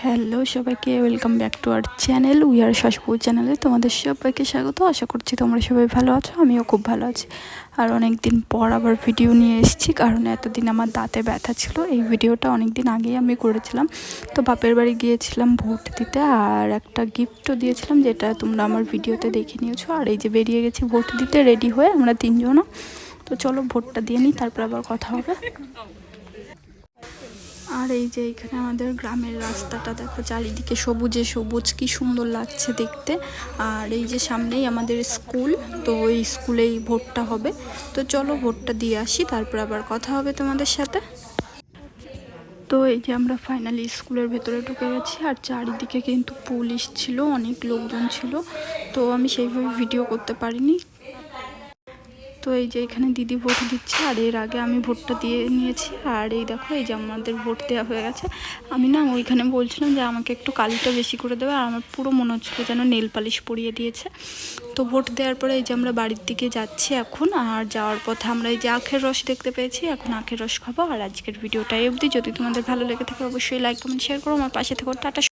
Hello সবাইকে, welcome back to our channel we are Shashpur চ্যানেলে তোমাদের সবাইকে স্বাগত। আশা করছি তোমরা সবাই ভালো আছো, আমিও খুব ভালো আছি। আর অনেক দিন পর আবার ভিডিও নিয়ে এসেছি, কারণ এতদিন আমার দাঁতে ব্যথা ছিল। এই ভিডিওটা অনেক দিন আগেই আমি করেছিলাম। তো বাপের বাড়ি গিয়েছিলাম ভোট দিতে, আর একটা গিফটও দিয়েছিলাম, যেটা তোমরা আমার ভিডিওতে দেখে নিয়েছো। আর এই যে বেরিয়ে গেছি ভোট দিতে রেডি হয়ে আমরা তিনজনও। তো চলো ভোটটা দিয়ে নিই, তারপর আবার কথা হবে। আর এই যে এখানে আমাদের গ্রামের রাস্তাটা দেখো, চারিদিকে সবুজে সবুজ, কি সুন্দর লাগছে দেখতে। আর এই যে সামনেই আমাদের স্কুল, তো ওই স্কুলেই ভোটটা হবে। তো চলো ভোটটা দিয়ে আসি, তারপর আবার কথা হবে তোমাদের সাথে। তো এই যে আমরা ফাইনালি স্কুলের ভেতরে ঢুকে গেছি, আর চারিদিকে কিন্তু পুলিশ ছিল, অনেক লোকজন ছিল। তো আমি সেইভাবে ভিডিও করতে পারিনি। তো এই যে এখানে দিদি ভোট দিচ্ছে, আর এর আগে আমি ভোটটা দিয়ে নিয়েছি। আর এই দেখো, এই যে আমাদের ভোট দেওয়া হয়ে গেছে। আমি না ওইখানে বলছিলাম যে আমাকে একটু কালিটা বেশি করে দেবে, আর আমার পুরো মনে হচ্ছিলো যেন নেল পালিশ পরিয়ে দিয়েছে। তো ভোট দেওয়ার পরে এই যে আমরা বাড়ির দিকে যাচ্ছি এখন। আর যাওয়ার পথে আমরা এই যে আখের রস দেখতে পেয়েছি, এখন আখের রস খাবো। আর আজকের ভিডিওটাই অবধি, যদি তোমাদের ভালো লেগে থাকে অবশ্যই লাইক কমেন্ট শেয়ার করো, আমার পাশে থেকো। টাটা।